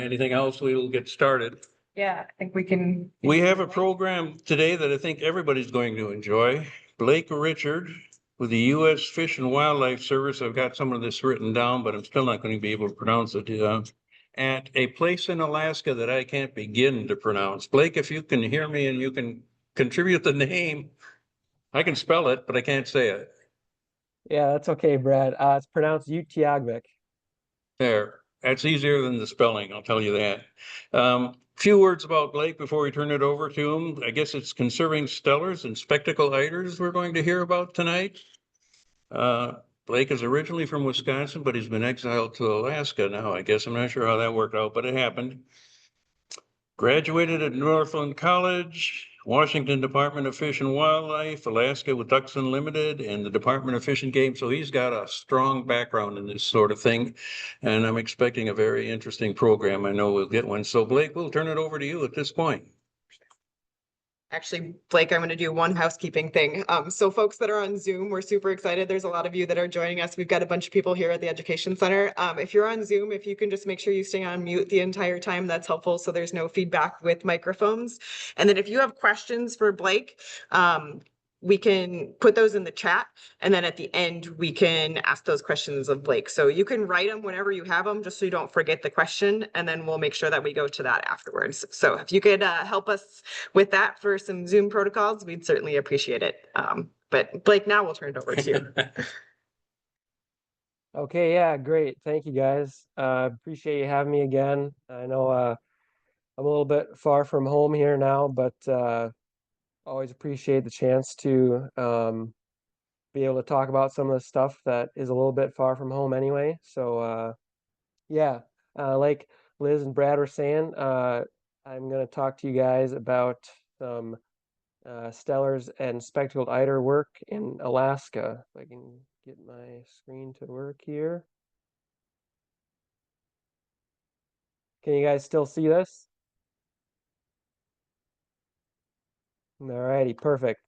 Anything else, we'll get started. Yeah, I think we can. We have a program today that I think everybody's going to enjoy. Blake Richard with the U.S. Fish and Wildlife Service. I've got some of this written down, but I'm still not going to be able to pronounce it. At a place in Alaska that I can't begin to pronounce. Blake, if you can hear me and you can contribute the name, I can spell it, but I can't say it. Yeah, that's okay, Brad. It's pronounced Utqiagvik. There, that's easier than the spelling, I'll tell you that. Few words about Blake before we turn it over to him. I guess it's conserving stellars and spectacle eiders we're going to hear about tonight. Blake is originally from Wisconsin, but he's been exiled to Alaska now. I guess I'm not sure how that worked out, but it happened. Graduated at Northland College, Washington Department of Fish and Wildlife, Alaska with Ducks Unlimited, and the Department of Fish and Game. So he's got a strong background in this sort of thing. And I'm expecting a very interesting program. I know we'll get one. So Blake, we'll turn it over to you at this point. Actually, Blake, I'm going to do one housekeeping thing. So folks that are on Zoom, we're super excited. There's a lot of you that are joining us. We've got a bunch of people here at the Education Center. If you're on Zoom, if you can just make sure you stay on mute the entire time, that's helpful. So there's no feedback with microphones. And then if you have questions for Blake, we can put those in the chat. And then at the end, we can ask those questions of Blake. So you can write them whenever you have them, just so you don't forget the question. And then we'll make sure that we go to that afterwards. So if you could help us with that for some Zoom protocols, we'd certainly appreciate it. But Blake, now we'll turn it over to you. Okay, yeah, great. Thank you, guys. Appreciate you having me again. I know I'm a little bit far from home here now, but always appreciate the chance to be able to talk about some of the stuff that is a little bit far from home anyway. So yeah, like Liz and Brad were saying, I'm going to talk to you guys about some Stellers and spectacled eider work in Alaska. If I can get my screen to work here. Can you guys still see this? Alrighty, perfect.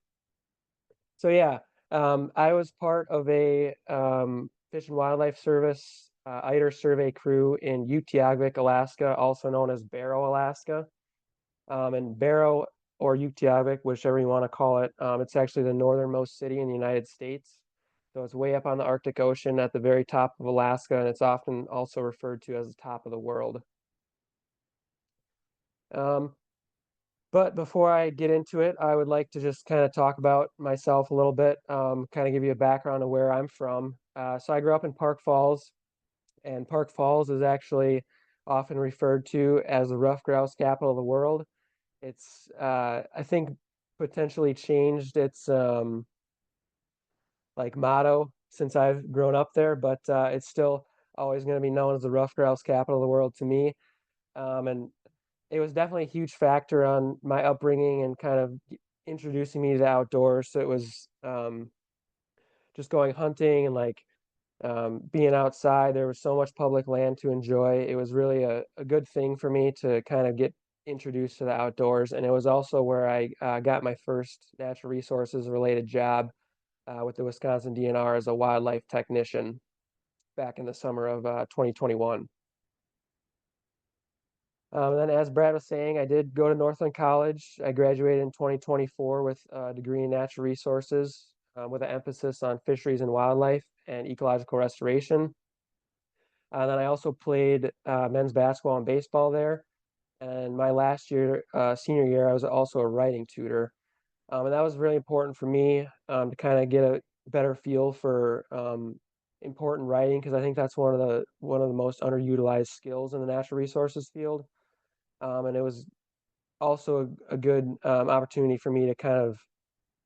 So yeah, I was part of a Fish and Wildlife Service Eider survey crew in Utqiagvik, Alaska, also known as Barrow, Alaska. And Barrow or Utqiagvik, whichever you want to call it, it's actually the northernmost city in the United States. So it's way up on the Arctic Ocean at the very top of Alaska, and it's often also referred to as the top of the world. But before I get into it, I would like to just kind of talk about myself a little bit, kind of give you a background of where I'm from. So I grew up in Park Falls, and Park Falls is actually often referred to as the Ruffed Grouse Capital of the world. It's, I think, potentially changed its like motto since I've grown up there, but it's still always going to be known as the Ruffed Grouse Capital of the world to me. And it was definitely a huge factor on my upbringing and kind of introducing me to the outdoors. So it was just going hunting and like being outside. There was so much public land to enjoy. It was really a good thing for me to kind of get introduced to the outdoors. And it was also where I got my first natural resources related job with the Wisconsin DNR as a wildlife technician back in the summer of 2021. And then as Brad was saying, I did go to Northland College. I graduated in 2024 with a degree in natural resources with an emphasis on fisheries and wildlife and ecological restoration. And then I also played men's basketball and baseball there. And my last year, senior year, I was also a writing tutor. And that was really important for me to kind of get a better feel for important writing, because I think that's one of the most underutilized skills in the natural resources field. And it was also a good opportunity for me to kind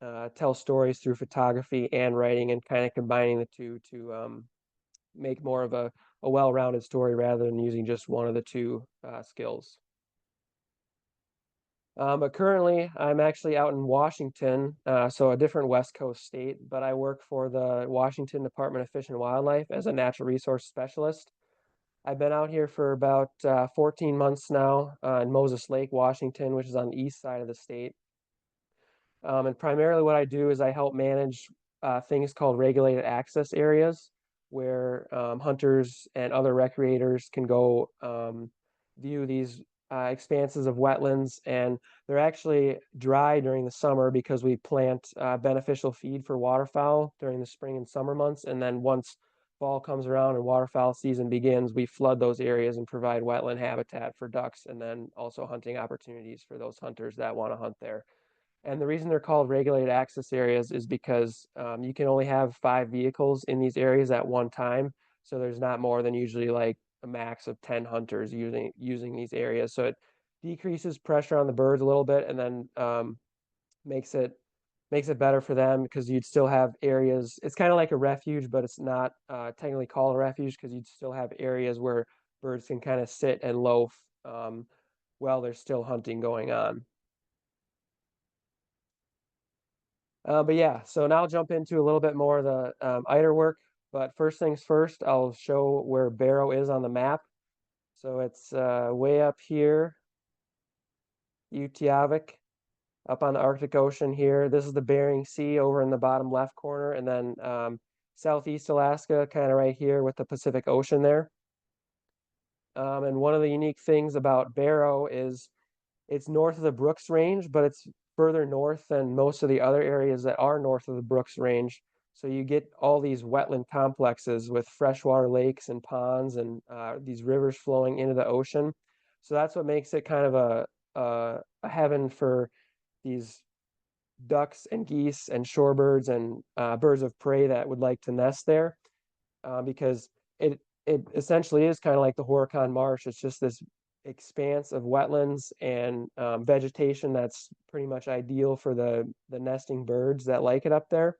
of tell stories through photography and writing, and kind of combining the two to make more of a well-rounded story rather than using just one of the two skills. But currently, I'm actually out in Washington, so a different West Coast state, but I work for the Washington Department of Fish and Wildlife as a natural resource specialist. I've been out here for about 14 months now in Moses Lake, Washington, which is on the east side of the state. And primarily what I do is I help manage things called regulated access areas, where hunters and other recreators can go view these expanses of wetlands, and they're actually dry during the summer because we plant beneficial feed for waterfowl during the spring and summer months. And then once fall comes around and waterfowl season begins, we flood those areas and provide wetland habitat for ducks, and then also hunting opportunities for those hunters that want to hunt there. And the reason they're called regulated access areas is because you can only have 5 vehicles in these areas at one time. So there's not more than usually like a max of 10 hunters using these areas. So it decreases pressure on the birds a little bit, and then makes it better for them because you'd still have areas. It's kind of like a refuge, but it's not technically called a refuge because you'd still have areas where birds can kind of sit and loaf while there's still hunting going on. But yeah, so now I'll jump into a little bit more of the Eider work. But first things first, I'll show where Barrow is on the map. So it's way up here, Utqiagvik, up on the Arctic Ocean here. This is the Bering Sea over in the bottom left corner, and then Southeast Alaska, kind of right here with the Pacific Ocean there. And one of the unique things about Barrow is it's north of the Brooks Range, but it's further north than most of the other areas that are north of the Brooks Range. So you get all these wetland complexes with freshwater lakes and ponds and these rivers flowing into the ocean. So that's what makes it kind of a heaven for these ducks and geese and shorebirds and birds of prey that would like to nest there, because it essentially is kind of like the Horicon Marsh. It's just this expanse of wetlands and vegetation that's pretty much ideal for the nesting birds that like it up there.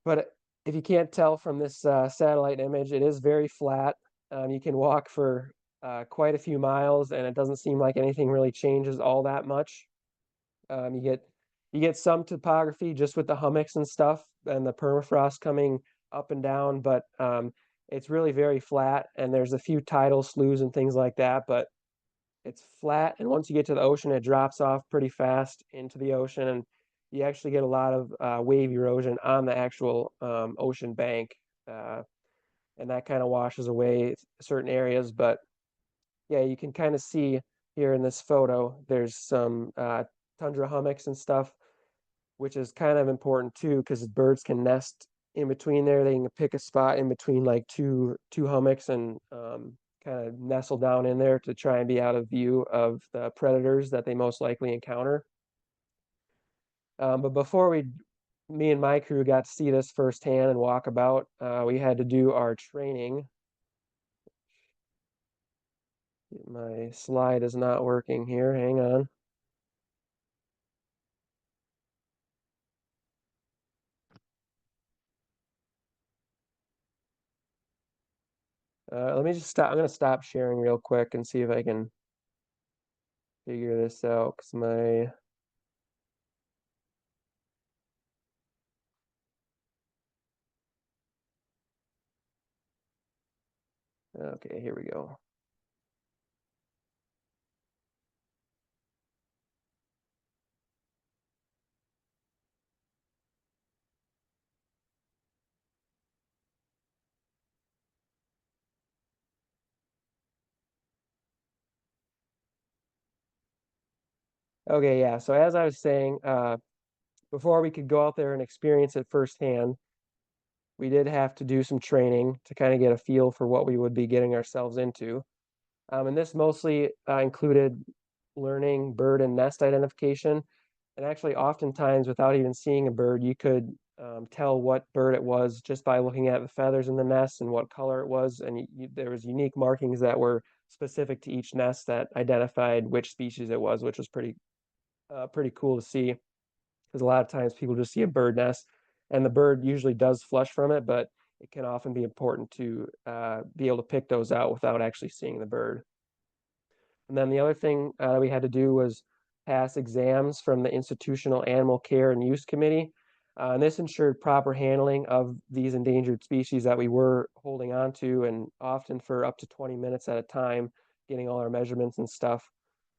But if you can't tell from this satellite image, it is very flat. You can walk for quite a few miles, and it doesn't seem like anything really changes all that much. You get some topography just with the hummocks and stuff and the permafrost coming up and down, but it's really very flat, and there's a few tidal sloughs and things like that, but it's flat. And once you get to the ocean, it drops off pretty fast into the ocean, and you actually get a lot of wave erosion on the actual ocean bank, and that kind of washes away certain areas. But yeah, you can kind of see here in this photo, there's some tundra hummocks and stuff, which is kind of important too, because birds can nest in between there. They can pick a spot in between like two hummocks and kind of nestle down in there to try and be out of view of the predators that they most likely encounter. But before me and my crew got to see this firsthand and walk about, we had to do our training. My slide is not working here. Hang on. Let me just stop. I'm going to stop sharing real quick and see if I can figure this out, because my okay, here we go. Okay, yeah. So as I was saying, before we could go out there and experience it firsthand, we did have to do some training to kind of get a feel for what we would be getting ourselves into. And this mostly included learning bird and nest identification. And actually, oftentimes, without even seeing a bird, you could tell what bird it was just by looking at the feathers in the nest and what color it was. And there was unique markings that were specific to each nest that identified which species it was, which was pretty cool to see. Because a lot of times people just see a bird nest, and the bird usually does flush from it, but it can often be important to be able to pick those out without actually seeing the bird. And then the other thing we had to do was pass exams from the Institutional Animal Care and Use Committee. And this ensured proper handling of these endangered species that we were holding on to, and often for up to 20 minutes at a time, getting all our measurements and stuff.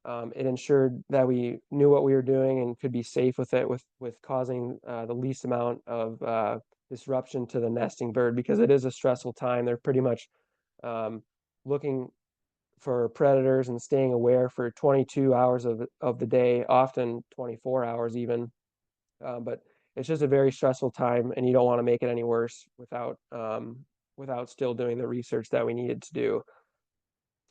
It ensured that we knew what we were doing and could be safe with it, with causing the least amount of disruption to the nesting bird, because it is a stressful time. They're pretty much looking for predators and staying aware for 22 hours of the day, often 24 hours even. But it's just a very stressful time, and you don't want to make it any worse without still doing the research that we needed to do.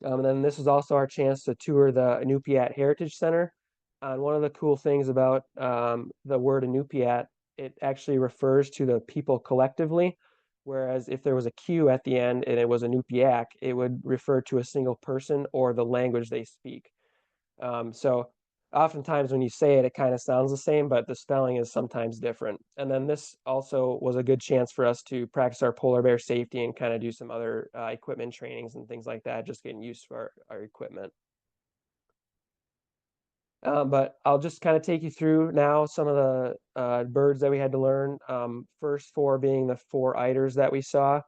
And then this is also our chance to tour the Inupiaq Heritage Center. And one of the cool things about the word Inupiaq, it actually refers to the people collectively, whereas if there was a Q at the end and it was Inupiaq, it would refer to a single person or the language they speak. So oftentimes when you say it, it kind of sounds the same, but the spelling is sometimes different. And then this also was a good chance for us to practice our polar bear safety and kind of do some other equipment trainings and things like that, just getting used to our equipment. But I'll just kind of take you through now some of the birds that we had to learn. First four being the four eiders that we saw.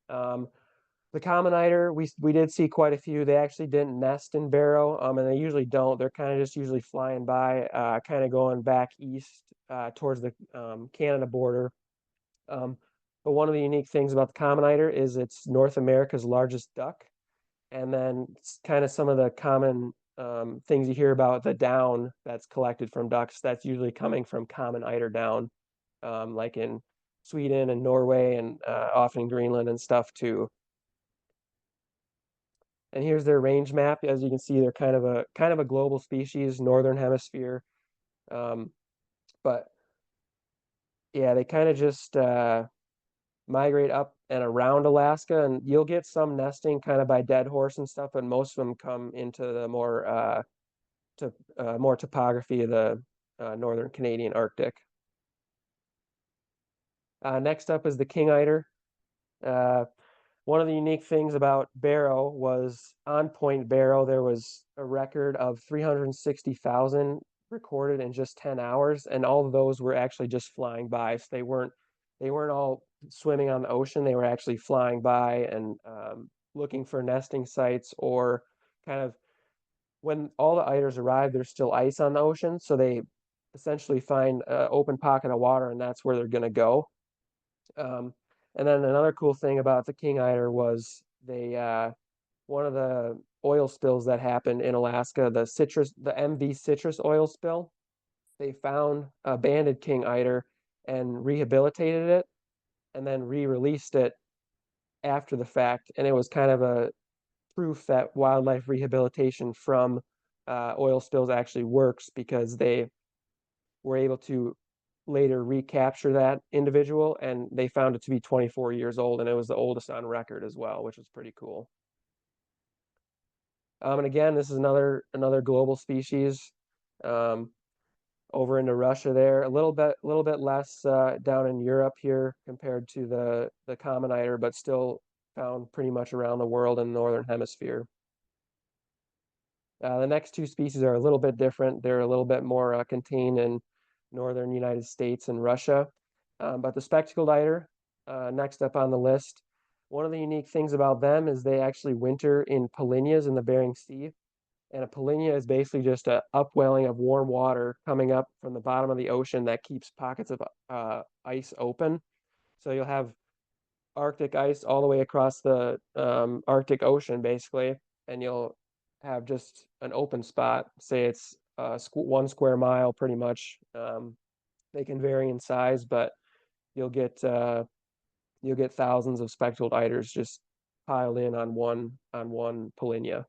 The common eider, we did see quite a few. They actually didn't nest in Barrow, and they usually don't. They're kind of just usually flying by, kind of going back east towards the Canada border. But one of the unique things about the common eider is it's North America's largest duck. And then kind of some of the common things you hear about the down that's collected from ducks, that's usually coming from common eider down, like in Sweden and Norway and often Greenland and stuff too. And here's their range map. As you can see, they're kind of a global species, northern hemisphere. But yeah, they kind of just migrate up and around Alaska, and you'll get some nesting kind of by dead horse and stuff, but most of them come into the more topography of the northern Canadian Arctic. Next up is the king eider. One of the unique things about Barrow was on Point Barrow, there was a record of 360,000 recorded in just 10 hours, and all of those were actually just flying by. So they weren't all swimming on the ocean. They were actually flying by and looking for nesting sites, or kind of when all the eiders arrive, there's still ice on the ocean. So they essentially find an open pocket of water, and that's where they're going to go. And then another cool thing about the king eider was one of the oil spills that happened in Alaska, the MV citrus oil spill. They found a banded king eider and rehabilitated it, and then re-released it after the fact. And it was kind of a proof that wildlife rehabilitation from oil spills actually works, because they were able to later recapture that individual, and they found it to be 24 years old, and it was the oldest on record as well, which was pretty cool. And again, this is another global species. Over into Russia there, a little bit less down in Europe here compared to the common eider, but still found pretty much around the world in the northern hemisphere. The next two species are a little bit different. They're a little bit more contained in northern United States and Russia. But the spectacled eider, next up on the list, one of the unique things about them is they actually winter in polynyas in the Bering Sea. And a polynya is basically just an upwelling of warm water coming up from the bottom of the ocean that keeps pockets of ice open. So you'll have Arctic ice all the way across the Arctic Ocean, basically, and you'll have just an open spot. Say it's 1 square mile, pretty much. They can vary in size, but you'll get thousands of spectacled eiders just piled in on one polynya.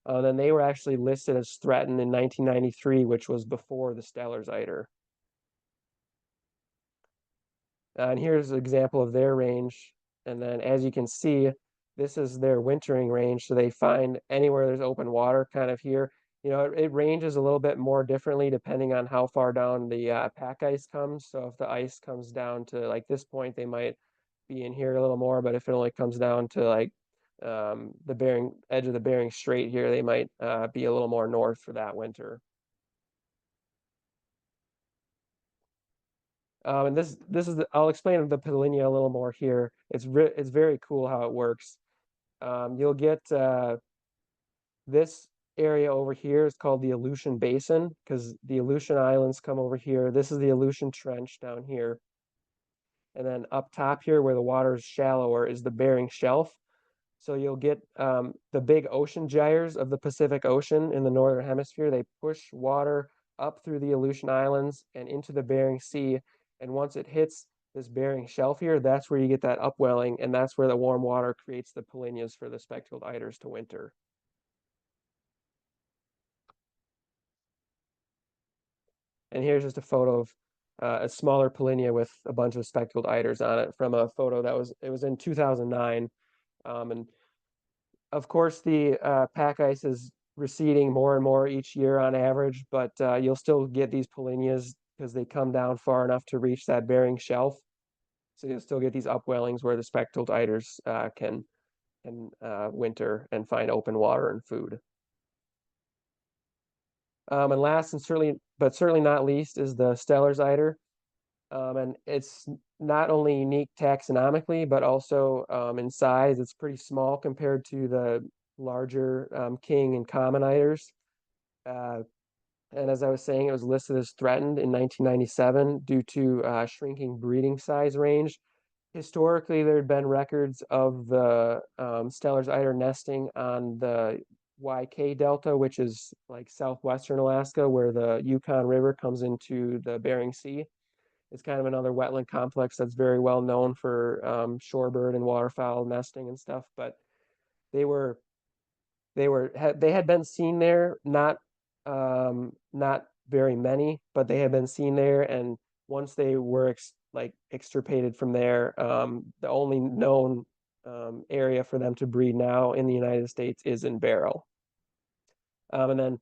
Then they were actually listed as threatened in 1993, which was before the Steller's eider. And here's an example of their range. And then as you can see, this is their wintering range. So they find anywhere there's open water kind of here. You know, it ranges a little bit more differently depending on how far down the pack ice comes. So if the ice comes down to like this point, they might be in here a little more. But if it only comes down to like the edge of the Bering Strait here, they might be a little more north for that winter. And this is I'll explain the polynya a little more here. It's very cool how it works. You'll get this area over here is called the Aleutian Basin, because the Aleutian Islands come over here. This is the Aleutian Trench down here. And then up top here where the water is shallower is the Bering Shelf. So you'll get the big ocean gyres of the Pacific Ocean in the northern hemisphere. They push water up through the Aleutian Islands and into the Bering Sea. And once it hits this Bering Shelf here, that's where you get that upwelling, and that's where the warm water creates the polynyas for the spectacled eiders to winter. And here's just a photo of a smaller polynya with a bunch of spectacled eiders on it from a photo that was in 2009. And of course, the pack ice is receding more and more each year on average, but you'll still get these polynyas because they come down far enough to reach that Bering Shelf. So you'll still get these upwellings where the spectacled eiders can winter and find open water and food. And last and certainly not least is the Steller's eider. And it's not only unique taxonomically, but also in size. It's pretty small compared to the larger king and common eiders. And as I was saying, it was listed as threatened in 1997 due to shrinking breeding size range. Historically, there had been records of the Steller's eider nesting on the YK Delta, which is like southwestern Alaska, where the Yukon River comes into the Bering Sea. It's kind of another wetland complex that's very well known for shorebird and waterfowl nesting and stuff. But they had been seen there, not very many, but they had been seen there. And once they were extirpated from there, the only known area for them to breed now in the United States is in Barrow. And then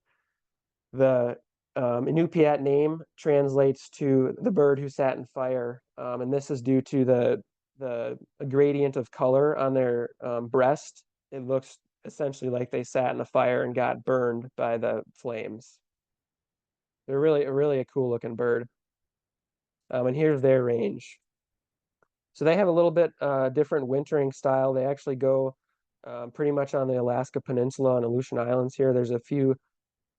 the Inupiaq name translates to the bird who sat in fire, and this is due to the gradient of color on their breast. It looks essentially like they sat in a fire and got burned by the flames. They're really a cool looking bird. And here's their range. So they have a little bit different wintering style. They actually go pretty much on the Alaska Peninsula and Aleutian Islands here. There's a few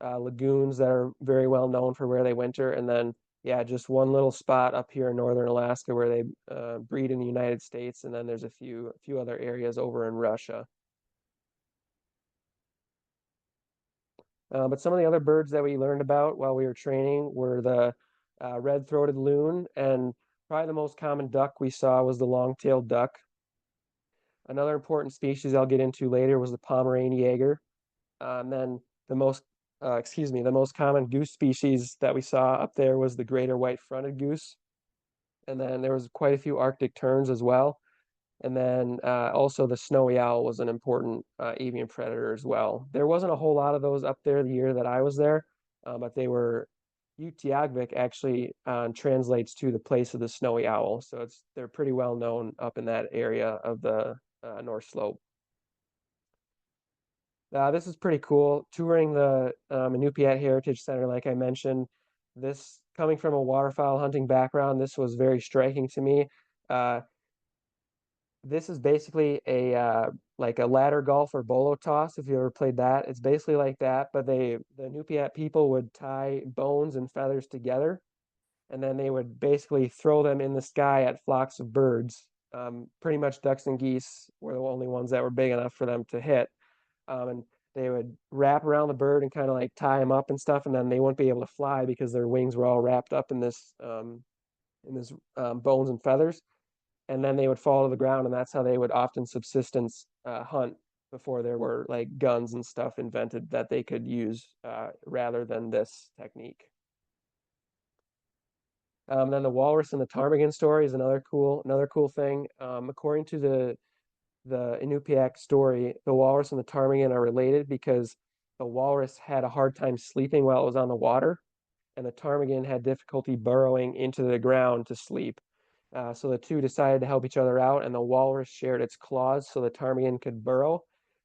lagoons that are very well known for where they winter, and then yeah, just one little spot up here in northern Alaska where they breed in the United States, and then there's a few other areas over in Russia. But some of the other birds that we learned about while we were training were the red-throated loon, and probably the most common duck we saw was the long-tailed duck. Another important species I'll get into later was the Pomeranian jaeger. And then the most common goose species that we saw up there was the greater white-fronted goose. And then there was quite a few Arctic terns as well. And then also the snowy owl was an important avian predator as well. There wasn't a whole lot of those up there the year that I was there, but they were, Utqiagvik actually translates to the place of the snowy owl. So they're pretty well known up in that area of the North Slope. This is pretty cool. Touring the Inupiaq Heritage Center, like I mentioned, this coming from a waterfowl hunting background, this was very striking to me. This is basically like a ladder golf or bolo toss, if you ever played that. It's basically like that, but the Inupiaq people would tie bones and feathers together, and then they would basically throw them in the sky at flocks of birds. Pretty much ducks and geese were the only ones that were big enough for them to hit. And they would wrap around the bird and kind of like tie them up and stuff, and then they wouldn't be able to fly because their wings were all wrapped up in this bones and feathers. And then they would fall to the ground, and that's how they would often subsistence hunt before there were like guns and stuff invented that they could use rather than this technique. Then the walrus and the ptarmigan story is another cool thing. According to the Inupiaq story, the walrus and the ptarmigan are related because the walrus had a hard time sleeping while it was on the water, and the ptarmigan had difficulty burrowing into the ground to sleep. So the two decided to help each other out, and the walrus shared its claws so the ptarmigan could burrow,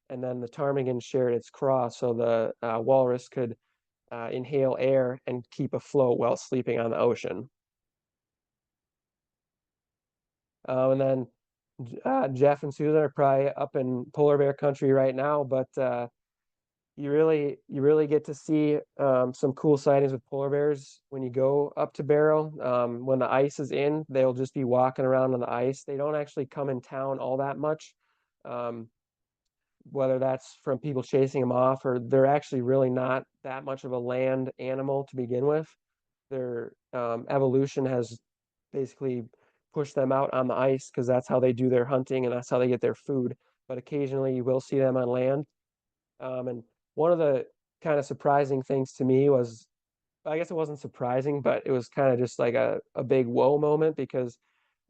and then the ptarmigan shared its craw so the walrus could inhale air and keep afloat while sleeping on the ocean. And then Jeff and Susan are probably up in polar bear country right now, but you really get to see some cool sightings with polar bears when you go up to Barrow. When the ice is in, they'll just be walking around on the ice. They don't actually come in town all that much. whether that's from people chasing them off or they're actually really not that much of a land animal to begin with. Their evolution has basically pushed them out on the ice because that's how they do their hunting and that's how they get their food. But occasionally you will see them on land. And one of the kind of surprising things to me was, I guess it wasn't surprising, but it was kind of just like a big whoa moment because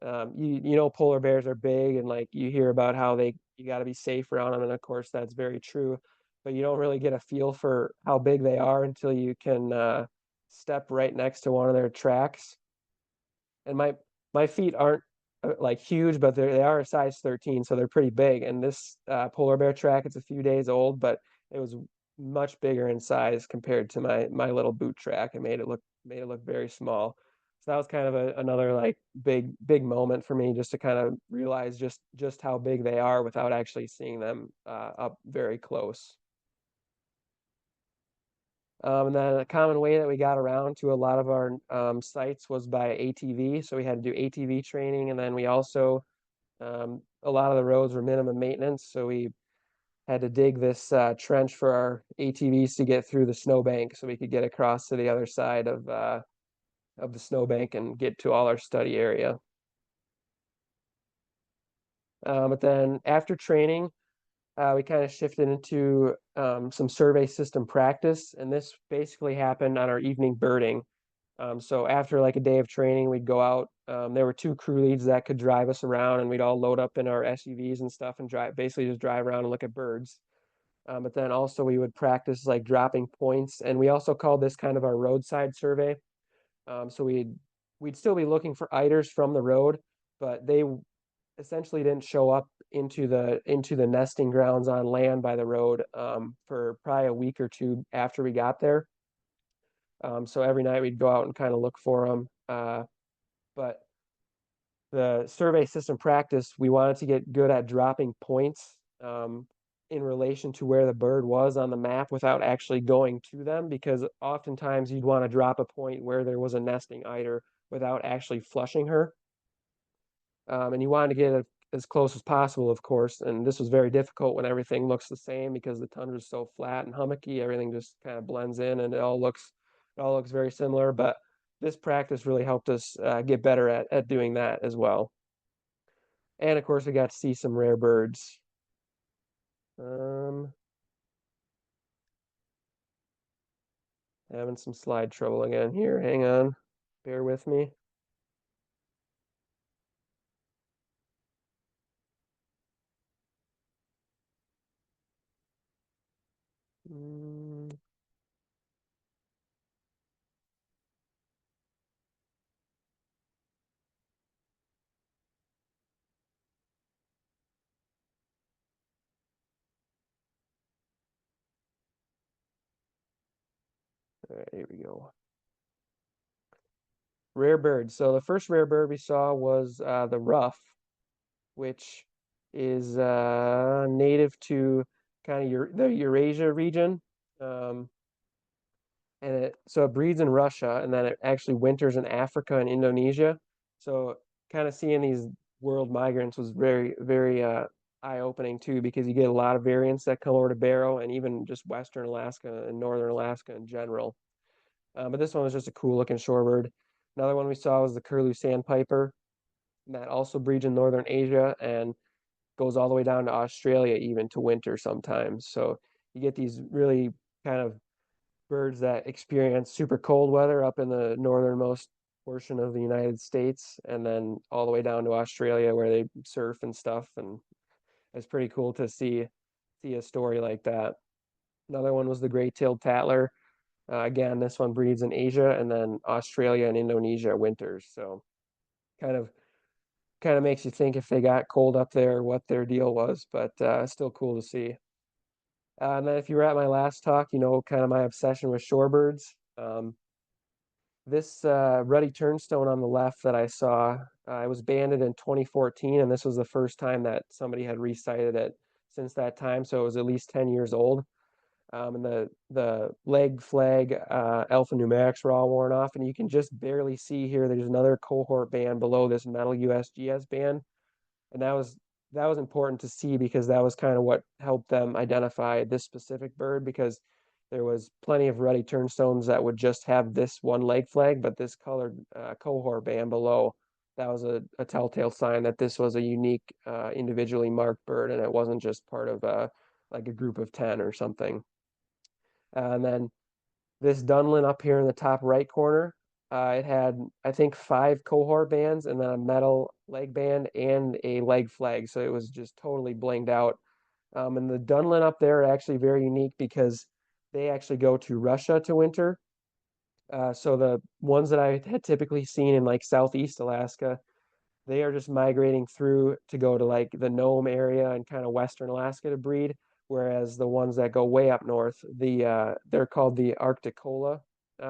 you know polar bears are big and like you hear about how you got to be safe around them, and of course that's very true, but you don't really get a feel for how big they are until you can step right next to one of their tracks. And my feet aren't like huge, but they are a size 13, so they're pretty big. And this polar bear track, it's a few days old, but it was much bigger in size compared to my little boot track. It made it look very small. So that was kind of another like big moment for me just to kind of realize just how big they are without actually seeing them up very close. And then a common way that we got around to a lot of our sites was by ATV. So we had to do ATV training, and then we also a lot of the roads were minimum maintenance, so we had to dig this trench for our ATVs to get through the snowbank, so we could get across to the other side of the snowbank and get to all our study area. But then after training, we kind of shifted into some survey system practice, and this basically happened on our evening birding. So after like a day of training, we'd go out. There were two crew leads that could drive us around, and we'd all load up in our SUVs and stuff and basically just drive around and look at birds. But then also we would practice like dropping points, and we also called this kind of our roadside survey. So we'd still be looking for eiders from the road, but they essentially didn't show up into the nesting grounds on land by the road for probably a week or two after we got there. So every night we'd go out and kind of look for them. But the survey system practice, we wanted to get good at dropping points in relation to where the bird was on the map without actually going to them, because oftentimes you'd want to drop a point where there was a nesting eider without actually flushing her. And you wanted to get as close as possible, of course. And this was very difficult when everything looks the same because the tundra is so flat and hummocky. Everything just kind of blends in, and it all looks very similar. But this practice really helped us get better at doing that as well. And of course, we got to see some rare birds. Having some slide trouble again here. Hang on, bear with me. All right, here we go. Rare birds. So the first rare bird we saw was the ruff, which is native to kind of the Eurasia region. And so it breeds in Russia, and then it actually winters in Africa and Indonesia. So kind of seeing these world migrants was very eye-opening too, because you get a lot of variants that come over to Barrow and even just Western Alaska and Northern Alaska in general. But this one was just a cool looking shorebird. Another one we saw was the curlew sandpiper, and that also breeds in Northern Asia and goes all the way down to Australia even to winter sometimes. So you get these really kind of birds that experience super cold weather up in the northernmost portion of the United States, and then all the way down to Australia where they surf and stuff. And it's pretty cool to see a story like that. Another one was the gray-tailed tattler. Again, this one breeds in Asia and then Australia and Indonesia winters. So kind of makes you think if they got cold up there, what their deal was, but still cool to see. And then if you were at my last talk, you know, kind of my obsession with shorebirds. This ruddy turnstone on the left that I saw, it was banded in 2014, and this was the first time that somebody had resighted it since that time, so it was at least 10 years old. And the leg flag, alpha numerics were all worn off, and you can just barely see here there's another cohort band below this metal USGS band, and that was that was important to see because that was kind of what helped them identify this specific bird, because there was plenty of ruddy turnstones that would just have this one leg flag, but this colored cohort band below, that was a telltale sign that this was a unique individually marked bird, and it wasn't just part of like a group of 10 or something. And then this Dunlin up here in the top right corner, it had, I think, 5 cohort bands and then a metal leg band and a leg flag. So it was just totally blinged out. And the Dunlin up there are actually very unique because they actually go to Russia to winter. So the ones that I had typically seen in like Southeast Alaska, they are just migrating through to go to like the Nome area and kind of Western Alaska to breed. Whereas the ones that go way up north, they're called the Arcticola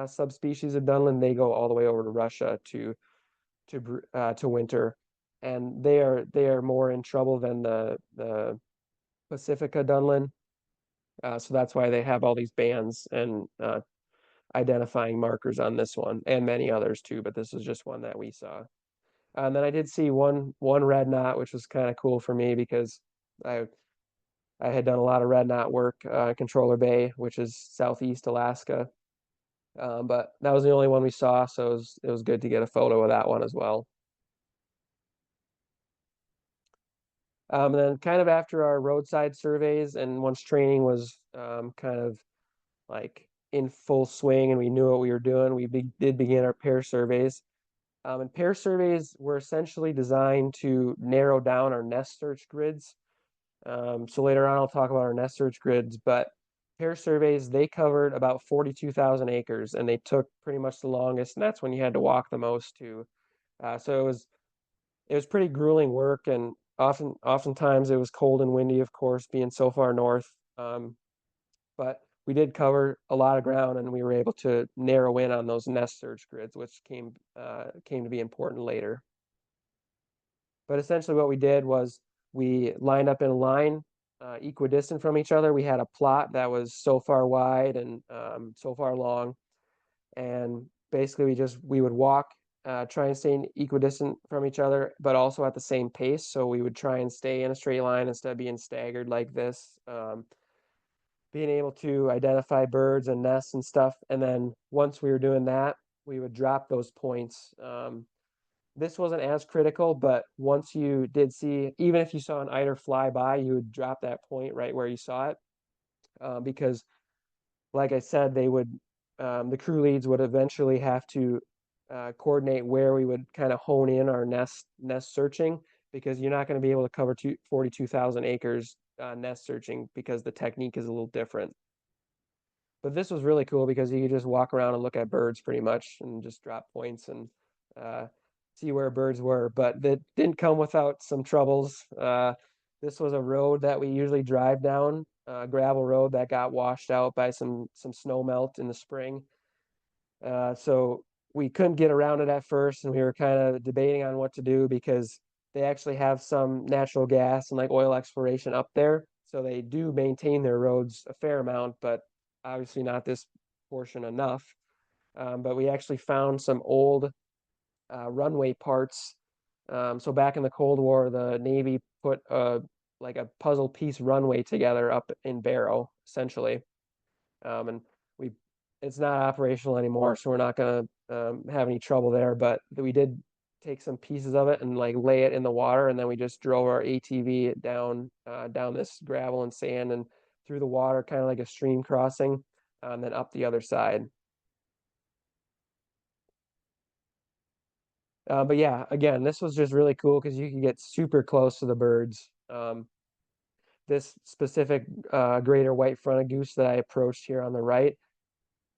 subspecies of Dunlin. They go all the way over to Russia to winter, and they are more in trouble than the Pacifica Dunlin. So that's why they have all these bands and identifying markers on this one and many others too. But this is just one that we saw. And then I did see one red knot, which was kind of cool for me because I had done a lot of red knot work, Controller Bay, which is Southeast Alaska. But that was the only one we saw, so it was good to get a photo of that one as well. And then kind of after our roadside surveys and once training was kind of like in full swing and we knew what we were doing, we did begin our pair surveys. And pair surveys were essentially designed to narrow down our nest search grids. So later on, I'll talk about our nest search grids, but pair surveys, they covered about 42,000 acres and they took pretty much the longest, and that's when you had to walk the most too. So it was pretty grueling work, and oftentimes it was cold and windy, of course, being so far north. But we did cover a lot of ground, and we were able to narrow in on those nest search grids, which came to be important later. But essentially, what we did was we lined up in a line, equidistant from each other. We had a plot that was so far wide and so far long, and basically we would walk, try and stay equidistant from each other, but also at the same pace. So we would try and stay in a straight line instead of being staggered like this. Being able to identify birds and nests and stuff. And then once we were doing that, we would drop those points. This wasn't as critical, but once you did see, even if you saw an eider fly by, you would drop that point right where you saw it. Because like I said, the crew leads would eventually have to coordinate where we would kind of hone in our nest searching, because you're not going to be able to cover 42,000 acres nest searching because the technique is a little different. But this was really cool because you could just walk around and look at birds pretty much and just drop points and see where birds were. But that didn't come without some troubles. This was a road that we usually drive down, a gravel road that got washed out by some snow melt in the spring. So we couldn't get around it at first, and we were kind of debating on what to do because they actually have some natural gas and like oil exploration up there. So they do maintain their roads a fair amount, but obviously not this portion enough. But we actually found some old runway parts. So back in the Cold War, the Navy put like a puzzle piece runway together up in Barrow, essentially. And it's not operational anymore, so we're not gonna have any trouble there. But we did take some pieces of it and like lay it in the water, and then we just drove our ATV down this gravel and sand and through the water, kind of like a stream crossing, and then up the other side. But yeah, again, this was just really cool because you can get super close to the birds. This specific greater white-fronted goose that I approached here on the right,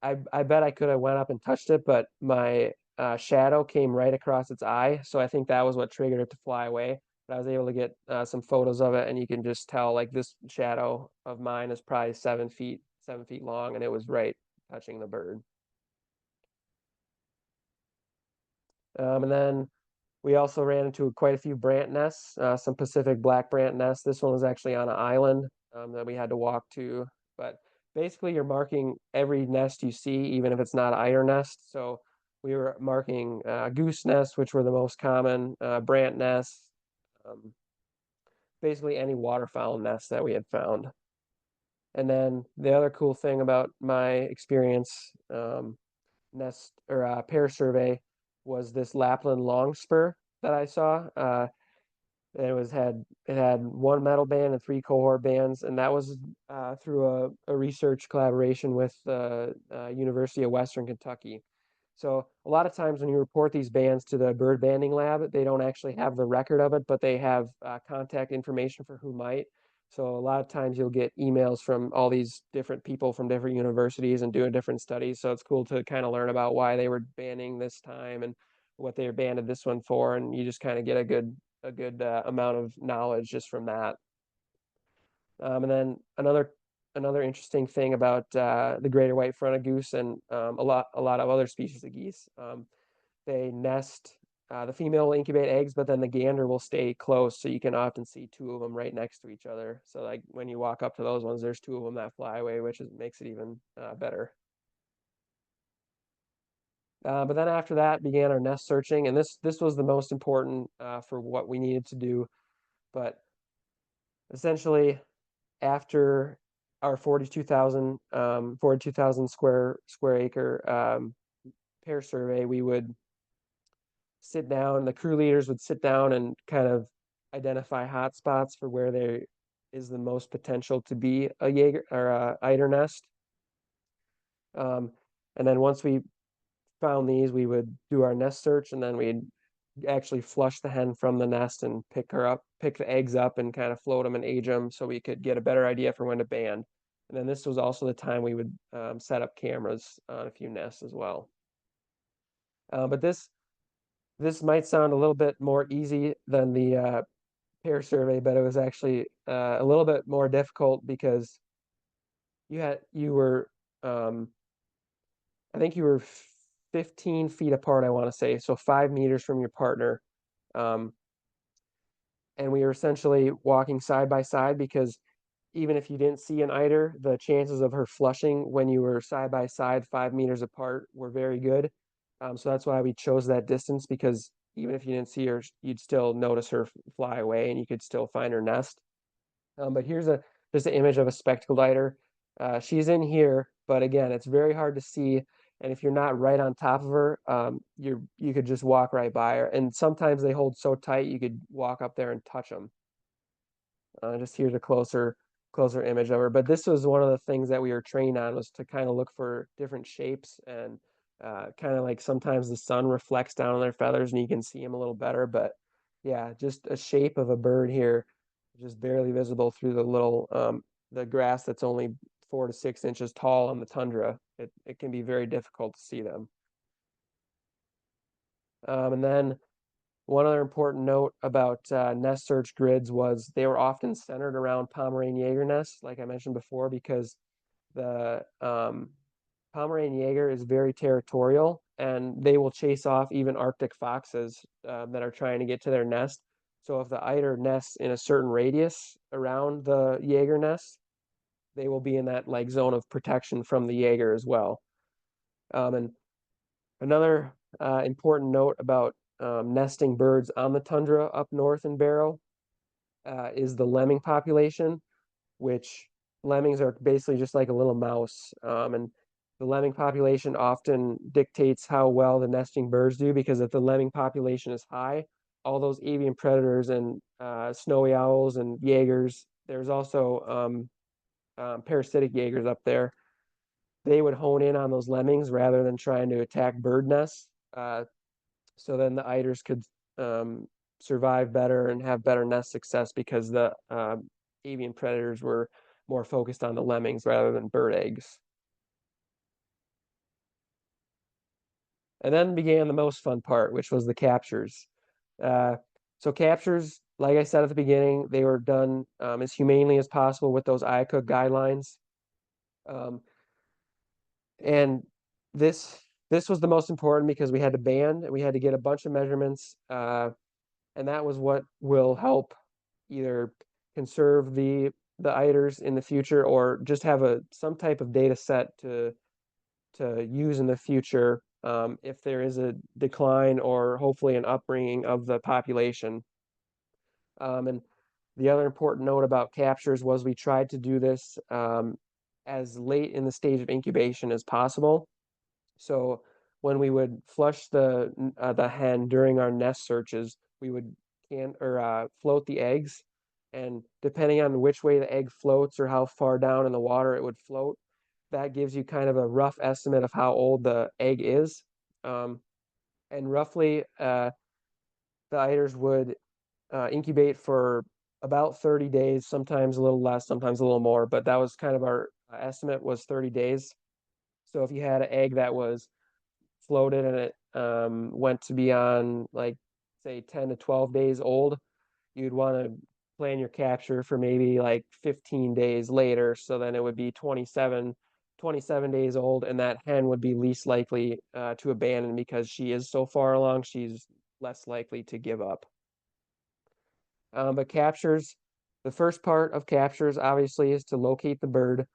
I bet I could have went up and touched it, but my shadow came right across its eye, so I think that was what triggered it to fly away. But I was able to get some photos of it, and you can just tell like this shadow of mine is probably 7 feet long, and it was right touching the bird. And then we also ran into quite a few brant nests, some Pacific black brant nests. This one was actually on an island that we had to walk to. But basically, you're marking every nest you see, even if it's not an eider nest. So we were marking goose nests, which were the most common, brant nests. basically any waterfowl nest that we had found. And then the other cool thing about my experience nest or pair survey was this Lapland longspur that I saw. It had one medal band and 3 cohort bands, and that was through a research collaboration with the University of Western Kentucky. So a lot of times when you report these bands to the bird banding lab, they don't actually have the record of it, but they have contact information for who might. So a lot of times you'll get emails from all these different people from different universities and doing different studies. So it's cool to kind of learn about why they were banding this time and what they banded this one for, and you just kind of get a good amount of knowledge just from that. And then another interesting thing about the greater white-fronted goose and a lot of other species of geese, they nest. The female will incubate eggs, but then the gander will stay close, so you can often see 2 of them right next to each other. So like when you walk up to those ones, there's 2 of them that fly away, which makes it even better. But then after that began our nest searching, and this was the most important for what we needed to do. But essentially, after our 42,000 square acre pair survey, we would sit down. The crew leaders would sit down and kind of identify hot spots for where there is the most potential to be a Jaeger or a Eider nest. And then once we found these, we would do our nest search, and then we'd actually flush the hen from the nest and pick the eggs up and kind of float them and age them so we could get a better idea for when to band. And then this was also the time we would set up cameras on a few nests as well. But this might sound a little bit more easy than the pair survey, but it was actually a little bit more difficult because you were I think you were 15 feet apart, I want to say, so 5 meters from your partner. And we were essentially walking side by side because even if you didn't see an eider, the chances of her flushing when you were side by side 5 meters apart were very good. So that's why we chose that distance, because even if you didn't see her, you'd still notice her fly away and you could still find her nest. But here's just an image of a spectacled eider. She's in here, but again, it's very hard to see. And if you're not right on top of her, you could just walk right by her. And sometimes they hold so tight you could walk up there and touch them. Just here's a closer image of her. But this was one of the things that we were trained on, was to kind of look for different shapes, and kind of like sometimes the sun reflects down on their feathers and you can see them a little better. But yeah, just a shape of a bird here, just barely visible through the grass that's only 4 to 6 inches tall on the tundra. It can be very difficult to see them. And then one other important note about nest search grids was they were often centered around Pomeranian Jaeger nests, like I mentioned before, because the Pomeranian Jaeger is very territorial, and they will chase off even Arctic foxes that are trying to get to their nest. So if the eider nests in a certain radius around the Jaeger nest, they will be in that like zone of protection from the Jaeger as well. And another important note about nesting birds on the tundra up north in Barrow is the lemming population, which lemmings are basically just like a little mouse. And the lemming population often dictates how well the nesting birds do, because if the lemming population is high, all those avian predators and snowy owls and Jaegers, there's also parasitic Jaegers up there, they would hone in on those lemmings rather than trying to attack bird nests. So then the eiders could survive better and have better nest success, because the avian predators were more focused on the lemmings rather than bird eggs. And then began the most fun part, which was the captures. So captures, like I said at the beginning, they were done as humanely as possible with those Igniqauqtuq guidelines. And this was the most important, because we had to band and we had to get a bunch of measurements, and that was what will help either conserve the eiders in the future, or just have some type of data set to use in the future if there is a decline or hopefully an upbringing of the population. And The other important note about captures was we tried to do this as late in the stage of incubation as possible. So when we would flush the hen during our nest searches, we would float the eggs, and depending on which way the egg floats or how far down in the water it would float, that gives you kind of a rough estimate of how old the egg is. And roughly, the eiders would incubate for about 30 days, sometimes a little less, sometimes a little more, but that was kind of our estimate was 30 days. So if you had an egg that was floated and it went to be on like say 10 to 12 days old, you'd want to plan your capture for maybe like 15 days later. So then it would be 27 days old, and that hen would be least likely to abandon because she is so far along, she's less likely to give up. But captures, the first part of captures obviously is to locate the bird,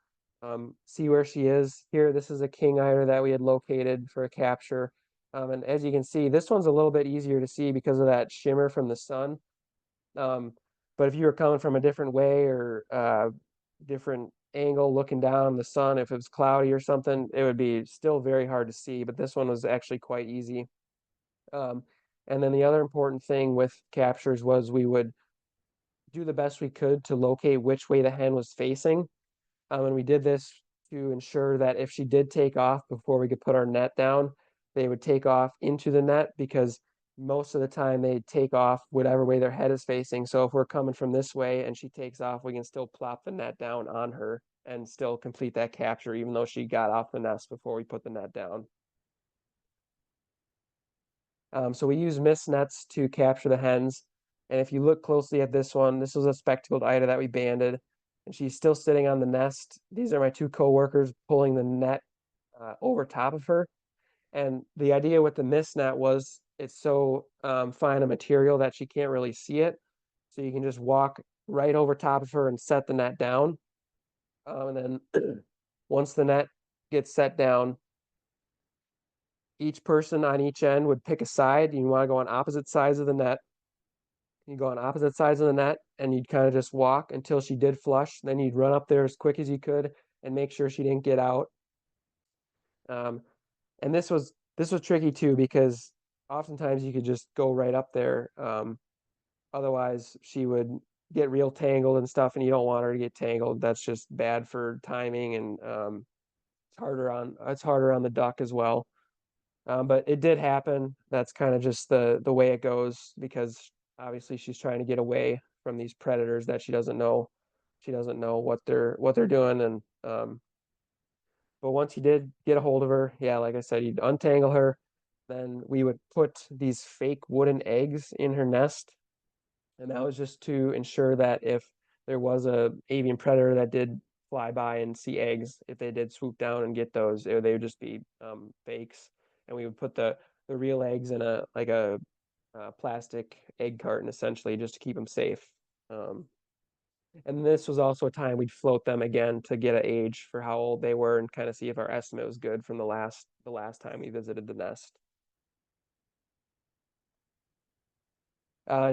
see where she is. Here, this is a king eider that we had located for a capture. And as you can see, this one's a little bit easier to see because of that shimmer from the sun. But if you were coming from a different way or different angle looking down the sun, if it was cloudy or something, it would be still very hard to see, but this one was actually quite easy. And then the other important thing with captures was we would do the best we could to locate which way the hen was facing. And we did this to ensure that if she did take off before we could put our net down, they would take off into the net, because most of the time they take off whatever way their head is facing. So if we're coming from this way and she takes off, we can still plop the net down on her and still complete that capture, even though she got off the nest before we put the net down. So we use mist nets to capture the hens. And if you look closely at this one, this was a spectacled eider that we banded, and she's still sitting on the nest. These are my two co-workers pulling the net over top of her. And the idea with the mist net was it's so fine a material that she can't really see it. So you can just walk right over top of her and set the net down. And then once the net gets set down, each person on each end would pick a side. You want to go on opposite sides of the net. You go on opposite sides of the net, and you'd kind of just walk until she did flush. Then you'd run up there as quick as you could and make sure she didn't get out. And this was tricky too, because oftentimes you could just go right up there. Otherwise, she would get real tangled and stuff, and you don't want her to get tangled. That's just bad for timing, and it's harder on the duck as well. But it did happen. That's kind of just the way it goes, because obviously she's trying to get away from these predators that she doesn't know. She doesn't know what they're doing, and but once you did get a hold of her, yeah, like I said, you'd untangle her. Then we would put these fake wooden eggs in her nest, and that was just to ensure that if there was a avian predator that did fly by and see eggs, if they did swoop down and get those, they would just be fakes. And we would put the real eggs in a plastic egg carton, essentially, just to keep them safe. And this was also a time we'd float them again to get an age for how old they were and kind of see if our estimate was good from the last time we visited the nest.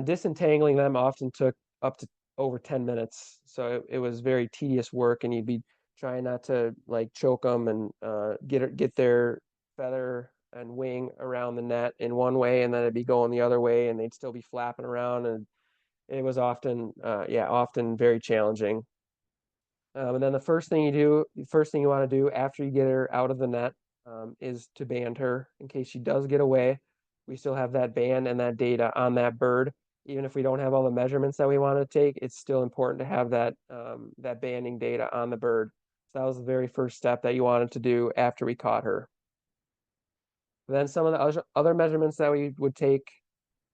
Disentangling them often took up to over 10 minutes, so it was very tedious work, and you'd be trying not to like choke them and get their feather and wing around the net in one way, and then it'd be going the other way, and they'd still be flapping around, and it was often very challenging. And then the first thing you want to do after you get her out of the net is to band her in case she does get away. We still have that band and that data on that bird. Even if we don't have all the measurements that we want to take, it's still important to have that that banding data on the bird. So that was the very first step that you wanted to do after we caught her. Then some of the other measurements that we would take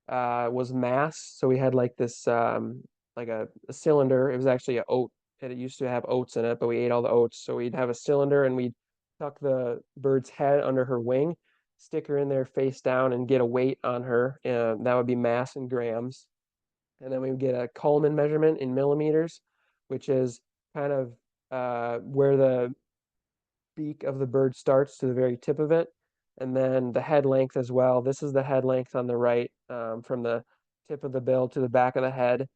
was mass. So we had like this like a cylinder. It was actually an oat. It used to have oats in it, but we ate all the oats. So we'd have a cylinder, and we'd tuck the bird's head under her wing, stick her in there face down, and get a weight on her. That would be mass in grams. And then we would get a Coleman measurement in millimeters, which is kind of where the beak of the bird starts to the very tip of it. And then the head length as well. This is the head length on the right, from the tip of the bill to the back of the head.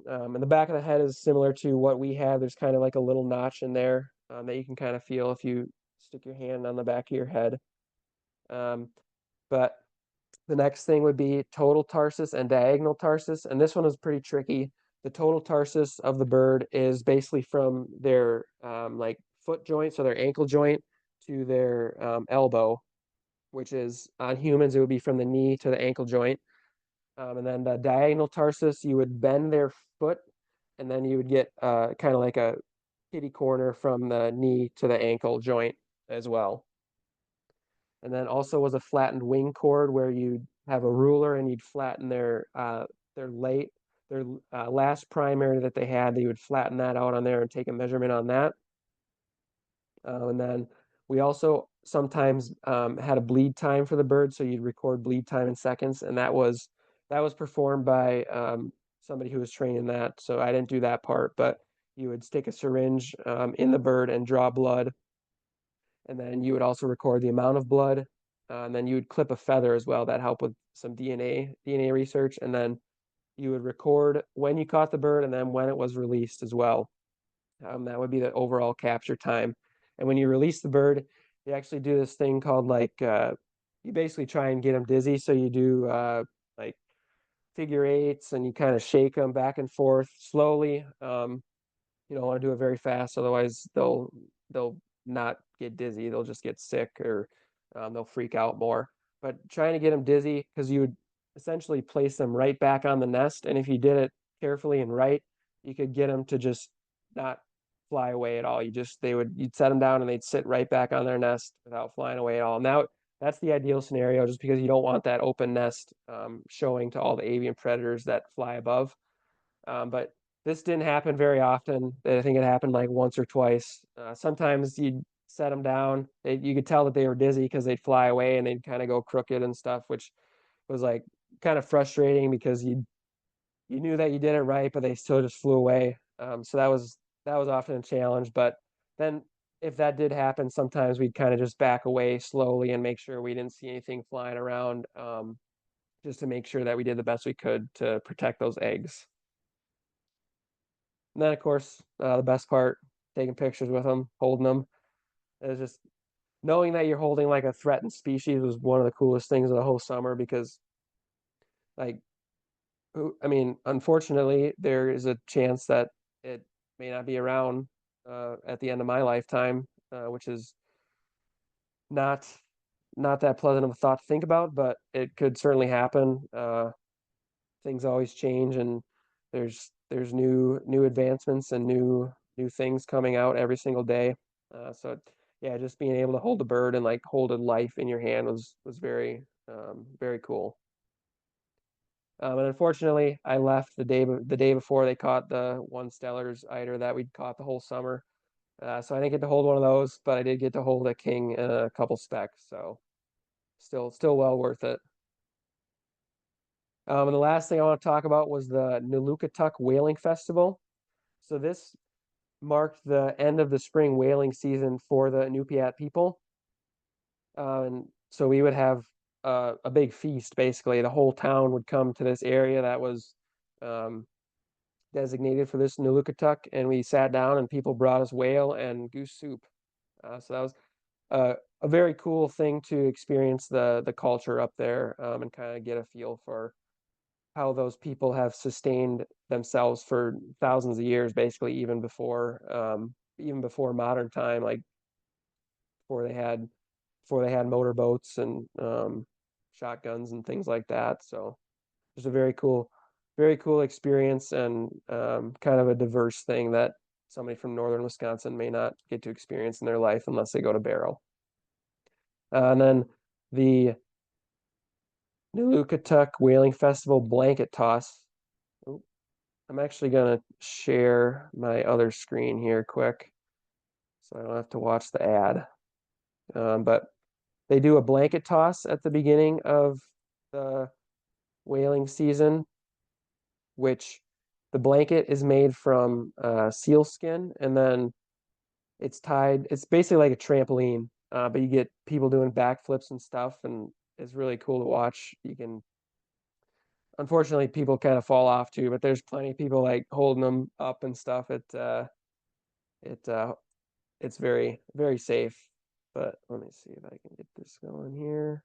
And the back of the head is similar to what we have. There's kind of like a little notch in there that you can kind of feel if you stick your hand on the back of your head. But the next thing would be total tarsus and diagonal tarsus, and this one is pretty tricky. The total tarsus of the bird is basically from their like foot joint, so their ankle joint to their elbow, which is on humans, it would be from the knee to the ankle joint. And then the diagonal tarsus, you would bend their foot, and then you would get kind of like a kitty corner from the knee to the ankle joint as well. And then also was a flattened wing cord where you'd have a ruler and you'd flatten their late their last primary that they had. They would flatten that out on there and take a measurement on that. And then we also sometimes had a bleed time for the bird, so you'd record bleed time in seconds, and that was performed by somebody who was trained in that. So I didn't do that part, but you would stick a syringe in the bird and draw blood, and then you would also record the amount of blood, and then you would clip a feather as well. That helped with some DNA research, and then you would record when you caught the bird and then when it was released as well. That would be the overall capture time. And when you release the bird, you actually do this thing called like you basically try and get them dizzy. So you do like figure eights and you kind of shake them back and forth slowly. You don't want to do it very fast, otherwise they'll not get dizzy. They'll just get sick or they'll freak out more. But trying to get them dizzy, because you would essentially place them right back on the nest, and if you did it carefully and right, you could get them to just not fly away at all. You'd set them down and they'd sit right back on their nest without flying away at all. Now that's the ideal scenario, just because you don't want that open nest showing to all the avian predators that fly above. But this didn't happen very often. I think it happened like once or twice. Sometimes you'd set them down. You could tell that they were dizzy because they'd fly away and they'd kind of go crooked and stuff, which was like kind of frustrating because you knew that you did it right, but they still just flew away. So that was often a challenge. But then if that did happen, sometimes we'd kind of just back away slowly and make sure we didn't see anything flying around, just to make sure that we did the best we could to protect those eggs. And then, of course, the best part, taking pictures with them, holding them. It was just knowing that you're holding like a threatened species was one of the coolest things of the whole summer, because like, I mean, unfortunately, there is a chance that it may not be around at the end of my lifetime, which is not that pleasant of a thought to think about, but it could certainly happen. Things always change, and there's new advancements and new things coming out every single day. So yeah, just being able to hold a bird and like hold a life in your hand was very very cool. And unfortunately, I left the day before they caught the one Steller's eider that we'd caught the whole summer. So I didn't get to hold one of those, but I did get to hold a king and a couple specks. So still well worth it. And the last thing I want to talk about was the Nalukataq Whaling Festival. So this marked the end of the spring whaling season for the Inupiaq people. And so we would have a big feast, basically. The whole town would come to this area that was designated for this nalukataq, and we sat down and people brought us whale and goose soup. So that was a very cool thing to experience the culture up there, and kind of get a feel for how those people have sustained themselves for thousands of years, basically, even before modern time, like before they had motorboats and shotguns and things like that. So just a very cool experience, and kind of a diverse thing that somebody from northern Wisconsin may not get to experience in their life unless they go to Barrow. And then the Nalukataq Whaling Festival blanket toss. Oh, I'm actually gonna share my other screen here quick, so I don't have to watch the ad. But they do a blanket toss at the beginning of the whaling season, which the blanket is made from seal skin, and then it's tied. It's basically like a trampoline, but you get people doing backflips and stuff, and it's really cool to watch. You can unfortunately people kind of fall off too, but there's plenty of people like holding them up and stuff. It's very, very safe. But let me see if I can get this going here.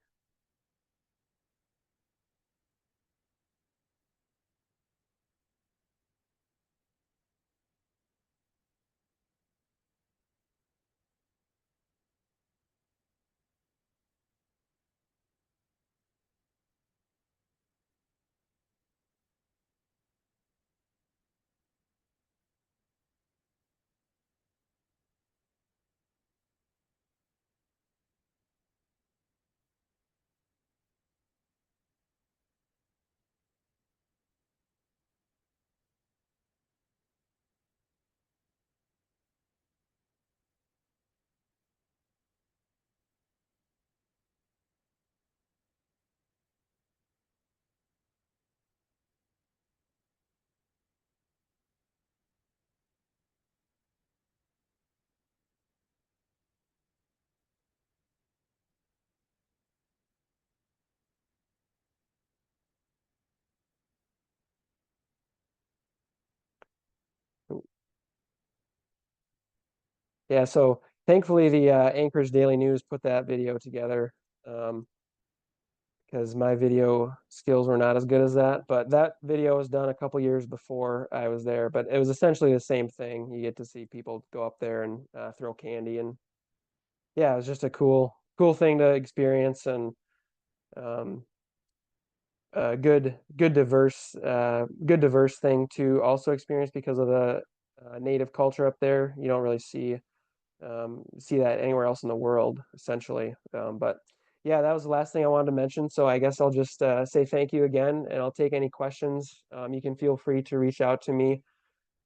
Yeah, so thankfully the Anchorage Daily News put that video together, because my video skills were not as good as that. But that video was done a couple years before I was there, but it was essentially the same thing. You get to see people go up there and throw candy, and yeah, it was just a cool thing to experience, and um, good diverse thing to also experience because of the native culture up there. You don't really see that anywhere else in the world, essentially. But yeah, that was the last thing I wanted to mention. So I guess I'll just say thank you again, and I'll take any questions. You can feel free to reach out to me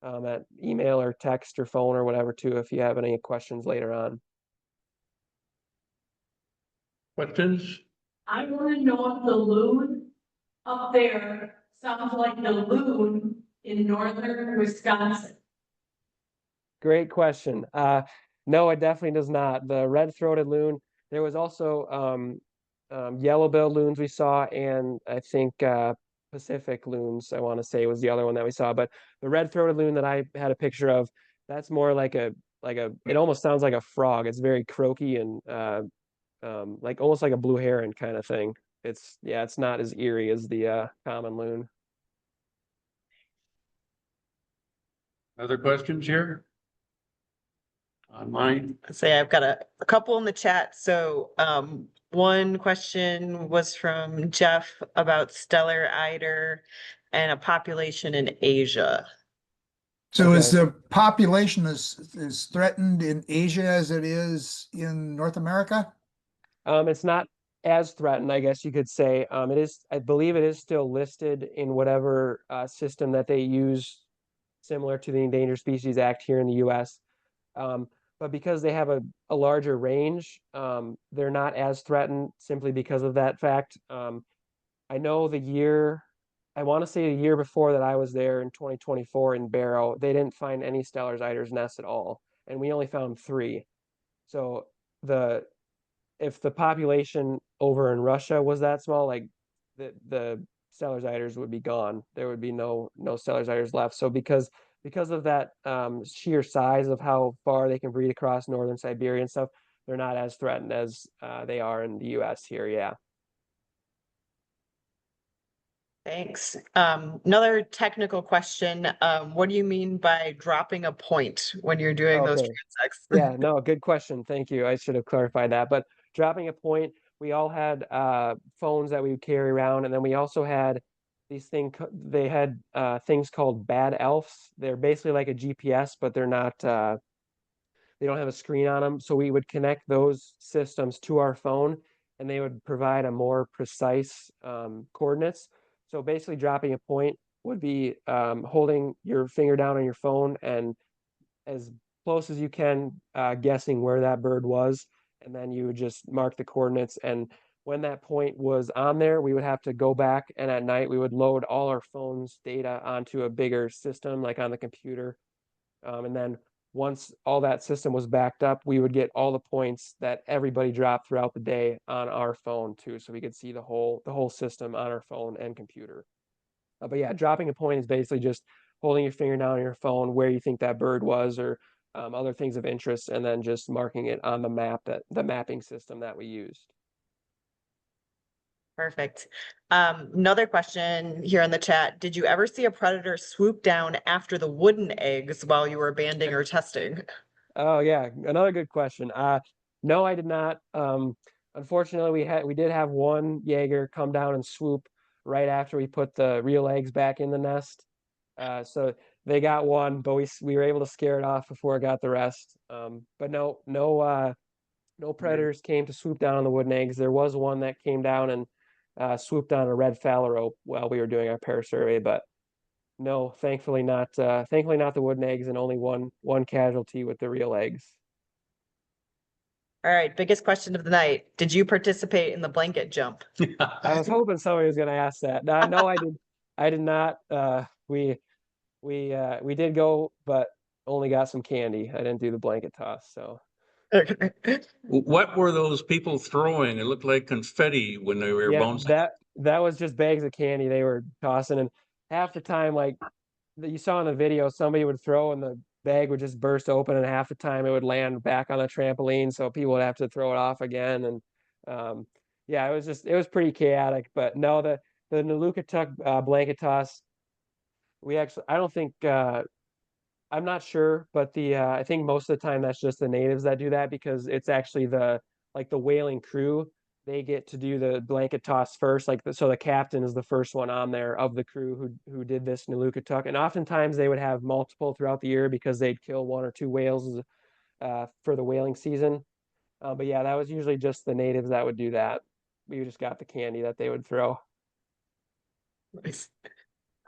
at email or text or phone or whatever too if you have any questions later on. Questions? I want to know if the loon up there sounds like the loon in northern Wisconsin. Great question. No, it definitely does not. The red-throated loon, there was also yellow-billed loons we saw, and I think Pacific loons, I want to say, was the other one that we saw. But the red-throated loon that I had a picture of, that's more like it almost sounds like a frog. It's very croaky and like almost like a blue heron kind of thing. It's not as eerie as the common loon. Other questions here? Online? Say I've got a couple in the chat. So one question was from Jeff about Steller, Eider, and a population in Asia. So is Okay. the population is threatened in Asia as it is in North America? It's not as threatened, I guess you could say. It is, I believe it is still listed in whatever system that they use, similar to the Endangered Species Act here in the US. But because they have a larger range, they're not as threatened simply because of that fact. I know I want to say the year before that I was there in 2024 in Barrow, they didn't find any Steller's Eider's nests at all, and we only found 3. So the if the population over in Russia was that small, like the Steller's Eiders would be gone. There would be no Steller's Eiders left. So because of that sheer size of how far they can breed across northern Siberia and stuff, they're not as threatened as they are in the US here. Yeah. Thanks. Another technical question. What do you mean by dropping a point when you're doing those Okay. transects? Yeah, no, good question. Thank you. I should have clarified that. But dropping a point, we all had phones that we would carry around, and then we also had they had things called bad elves. They're basically like a GPS, but they're not they don't have a screen on them. So we would connect those systems to our phone, and they would provide a more precise coordinates. So basically dropping a point would be holding your finger down on your phone and as close as you can, guessing where that bird was, and then you would just mark the coordinates. And when that point was on there, we would have to go back, and at night we would load all our phone's data onto a bigger system, like on the computer. And then once all that system was backed up, we would get all the points that everybody dropped throughout the day on our phone too, so we could see the whole system on our phone and computer. But yeah, dropping a point is basically just holding your finger down on your phone where you think that bird was, or other things of interest, and then just marking it on the map, that the mapping system that we used. Perfect. Another question here in the chat. Did you ever see a predator swoop down after the wooden eggs while you were banding or testing? Oh yeah, another good question. No, I did not. Unfortunately, we did have one Jaeger come down and swoop right after we put the real eggs back in the nest. So they got one, but we were able to scare it off before it got the rest. But no predators came to swoop down on the wooden eggs. There was one that came down and swooped on a red phalarope while we were doing our pair survey, but no, thankfully not. Thankfully not the wooden eggs, and only one casualty with the real eggs. All right, biggest question of the night. Did you participate in the blanket jump? I was hoping somebody was going to ask that. No, I did. I did not. We did go, but only got some candy. I didn't do the blanket toss. So What were those people throwing? It looked like confetti when they were yeah, bouncing. that was just bags of candy they were tossing, and half the time, like that you saw in the video, somebody would throw and the bag would just burst open, and half the time it would land back on the trampoline, so people would have to throw it off again. And yeah, it was pretty chaotic. But no, the nalukataq blanket toss, I don't think I'm not sure, but I think most of the time that's just the natives that do that, because it's actually the whaling crew. They get to do the blanket toss first, so the captain is the first one on there of the crew who did this nalukataq. And oftentimes they would have multiple throughout the year because they'd kill one or two whales for the whaling season. But yeah, that was usually just the natives that would do that. We just got the candy that they would throw. Nice.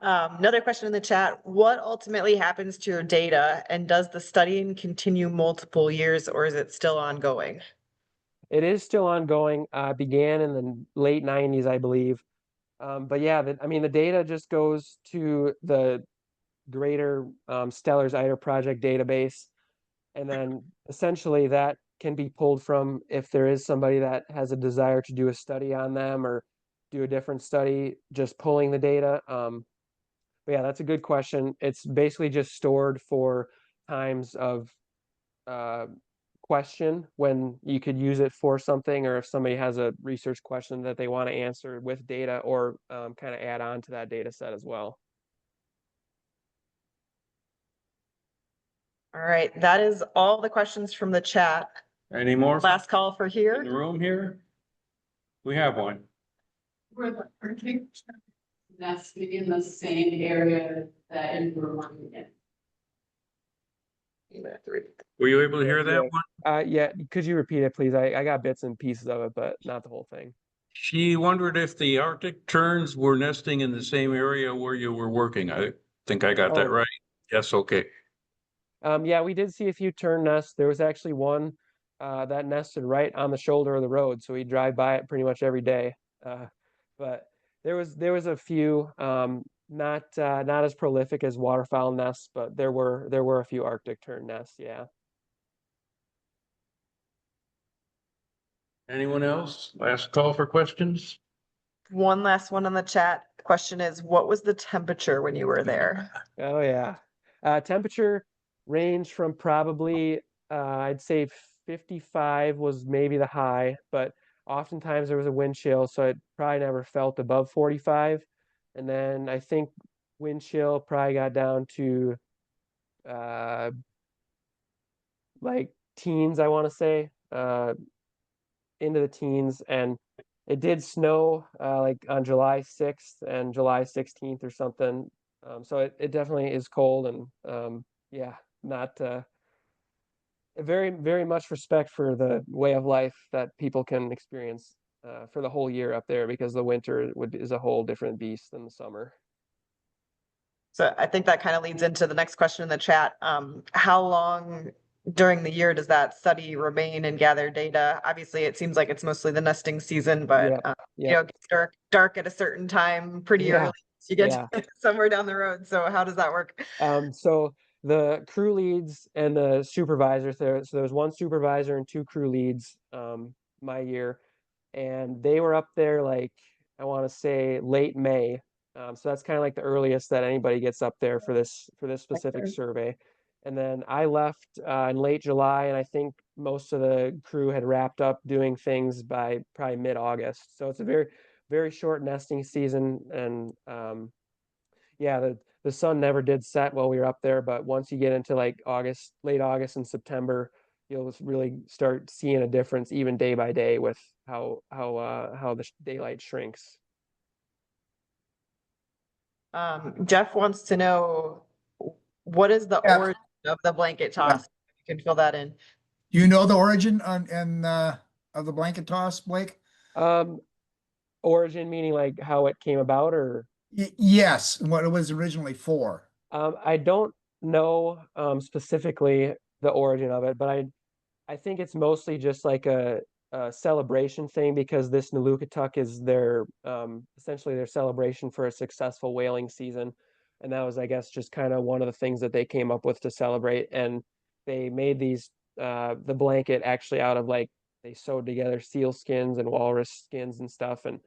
Another question in the chat. What ultimately happens to your data, and does the studying continue multiple years, or is it still ongoing? It is still ongoing. Began in the late 90s, I believe. But yeah, the data just goes to the greater Stellar's Eider project database. And then essentially that can be pulled from if there is somebody that has a desire to do a study on them or do a different study, just pulling the data. But yeah, that's a good question. It's basically just stored for times of question when you could use it for something, or if somebody has a research question that they want to answer with data, or kind of add on to that data set as well. All right, that is all the questions from the chat. Any more Last call for in the here. room here? We have one. Were the Arctic nesting in the same area that you were working in? Were you able to hear that one? Yeah, could you repeat it, please? I got bits and pieces of it, but not the whole thing. She wondered if the Arctic terns were nesting in the same area where you were working. I think I got that right. Yes, okay. Yeah, we did see a few tern nests. There was actually one that nested right on the shoulder of the road, so we drive by it pretty much every day. But there was a few, not as prolific as waterfowl nests, but there were a few Arctic tern nests. Yeah. Anyone else? Last call for questions? One last one on the chat. The question is, what was the temperature when you were there? Oh yeah. Temperature range from probably I'd say 55 was maybe the high, but oftentimes there was a wind chill, so it probably never felt above 45. And then I think wind chill probably got down to like teens, I want to say, into the teens. And it did snow like on July 6th and July 16th or something. So it definitely is cold, and yeah, not very, very much respect for the way of life that people can experience for the whole year up there, because the winter is a whole different beast than the summer. So I think that kind of leads into the next question in the chat. How long during the year does that study remain and gather data? Obviously, it seems like it's mostly the nesting season, but you know, it gets dark at a certain time pretty early. You get somewhere down the road. So how does that work? So the crew leads and the supervisors there. So there was one supervisor and two crew leads my year, and they were up there like, I want to say late May. So that's kind of like the earliest that anybody gets up there for this specific survey. And then I left in late July, and I think most of the crew had wrapped up doing things by probably mid-August. So it's a very short nesting season, and yeah, the sun never did set while we were up there, but once you get into like August, late August and September, you'll just really start seeing a difference even day by day with how the daylight shrinks. Jeff wants to know, what is the Yeah. origin of the blanket toss? You can fill that in. You know the origin of the blanket toss, Blake? Origin meaning like how it came about, or Yes, and what it was originally for. I don't know specifically the origin of it, but I think it's mostly just like a celebration thing, because this nalukataq is their essentially their celebration for a successful whaling season, and that was, I guess, just kind of one of the things that they came up with to celebrate. And they made these the blanket actually out of, like, they sewed together seal skins and walrus skins and stuff, and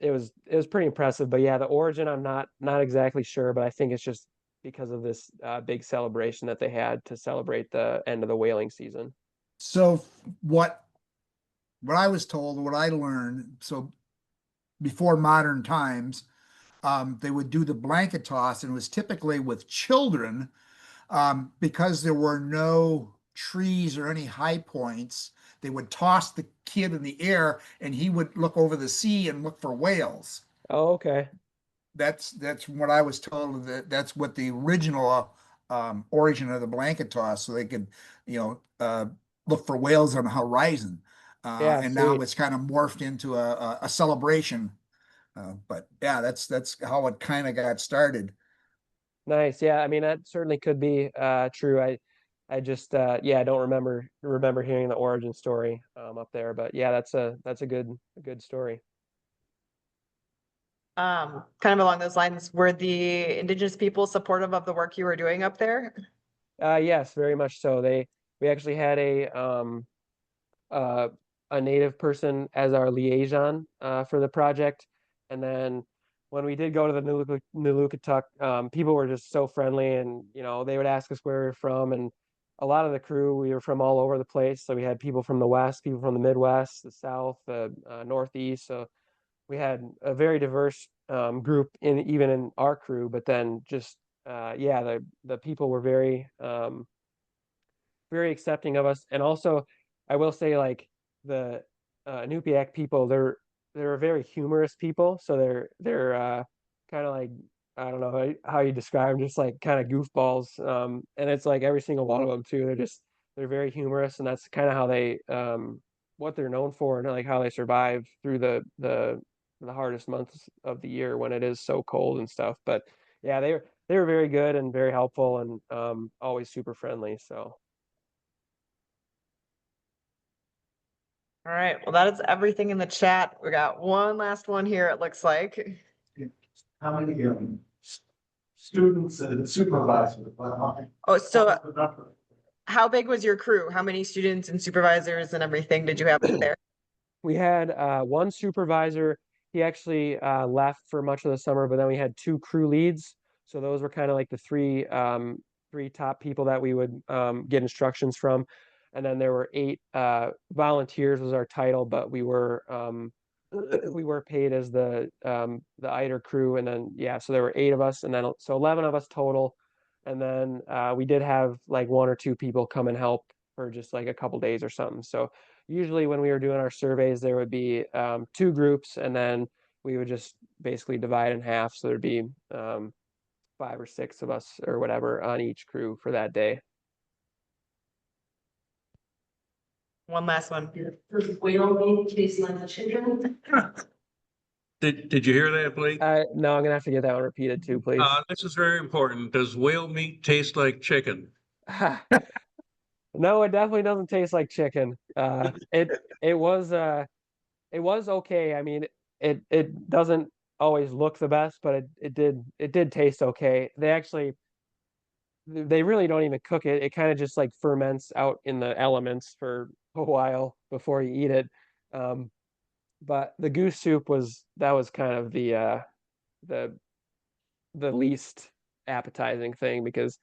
it was pretty impressive. But yeah, the origin I'm not exactly sure, but I think it's just because of this big celebration that they had to celebrate the end of the whaling season. So what I was told, what I learned, so before modern times, they would do the blanket toss, and it was typically with children, because there were no trees or any high points. They would toss the kid in the air, and he would look over the sea and look for whales. Oh, okay. That's what I was told. That's what the original origin of the blanket toss, so they could, look for whales on the horizon. Yeah, And now sweet. it's kind of morphed into a celebration. But yeah, that's how it kind of got started. Nice. Yeah, I mean, that certainly could be true. I just yeah, I don't remember hearing the origin story up there, but yeah, that's a good story. Kind of along those lines, were the indigenous people supportive of the work you were doing up there? Yes, very much so. We actually had uh, a native person as our liaison for the project. And then when we did go to the nalukataq, people were just so friendly, and they would ask us where we were from, and a lot of the crew, we were from all over the place. So we had people from the West, people from the Midwest, the South, the Northeast. So we had a very diverse group even in our crew. But then just yeah, the people were very accepting of us. And also, I will say, like, the Inupiaq people, they're very humorous people. So they're kind of like, I don't know how you describe them, just like kind of goofballs. And it's like every single one of them too. They're very humorous, and that's kind of how they what they're known for, and like how they survive through the hardest months of the year when it is so cold and stuff. But yeah, they were very good and very helpful, and always super friendly. So. All right, well, that is everything in the chat. We got one last one here, it looks like. How many students and supervisors? Oh, so how big was your crew? How many students and supervisors and everything did you have up there? We had one supervisor. He actually left for much of the summer, but then we had two crew leads. So those were kind of like the three top people that we would get instructions from. And then there were 8 volunteers was our title, but we were paid as the Eider crew. And then yeah, so there were 8 of us, and then so 11 of us total. And then we did have like 1 or 2 people come and help for just like a couple days or something. So usually when we were doing our surveys, there would be 2 groups, and then we would just basically divide in half. So there'd be 5 or 6 of us or whatever on each crew for that day. One last one. Does whale meat taste like chicken? Did you hear that, Blake? No, I'm gonna have to get that one repeated too, please. This is very important. Does whale meat taste like chicken? No, it definitely doesn't taste like chicken. It was okay. I mean, it doesn't always look the best, but it did taste okay. They really don't even cook it. It kind of just like ferments out in the elements for a while before you eat it. But the goose soup was kind of the least appetizing thing, because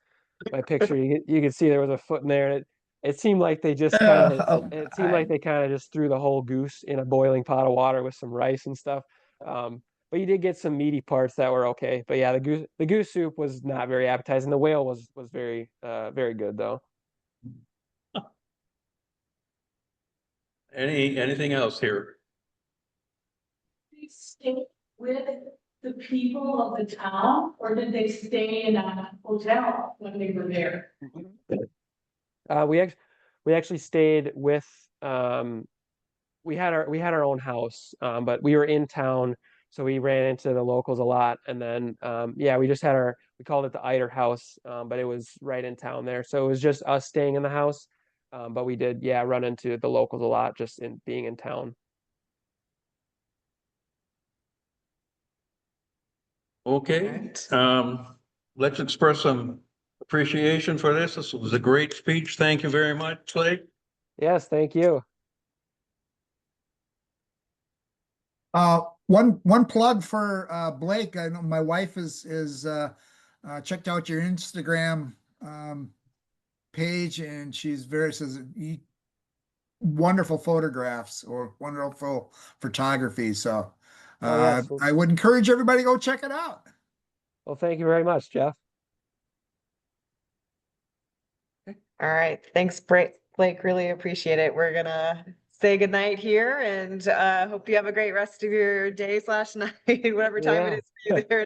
my picture, you could see there was a foot in there, and it seemed like they just kind of it seemed like they kind of just threw the whole goose in a boiling pot of water with some rice and stuff. But you did get some meaty parts that were okay. But yeah, the goose soup was not very appetizing. The whale was very very good though. Anything else here? They stay with the people of the town, or did they stay in a hotel when they were there? We actually stayed with we had our own house, but we were in town, so we ran into the locals a lot. And then yeah, we just had we called it the Eider house, but it was right in town there, so it was just us staying in the house. But we did, yeah, run into the locals a lot just in being in town. Okay, let's express some appreciation for this. This was a great speech. Thank you very much, Blake. Yes, thank you. One plug for Blake. I know my wife is checked out your Instagram page, and she's says wonderful photographs or wonderful photography. So yes. I would encourage everybody to go check it out. Well, thank you very much, Jeff. All right. Thanks, Blake. Really appreciate it. We're gonna say goodnight here, and hope you have a great rest of your day / night, whatever time it is for you there.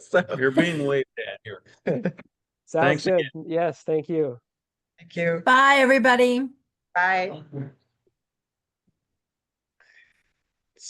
So You're being waved at here. Sounds Thanks good. again. Yes, thank you. thank you. Bye, everybody. Bye.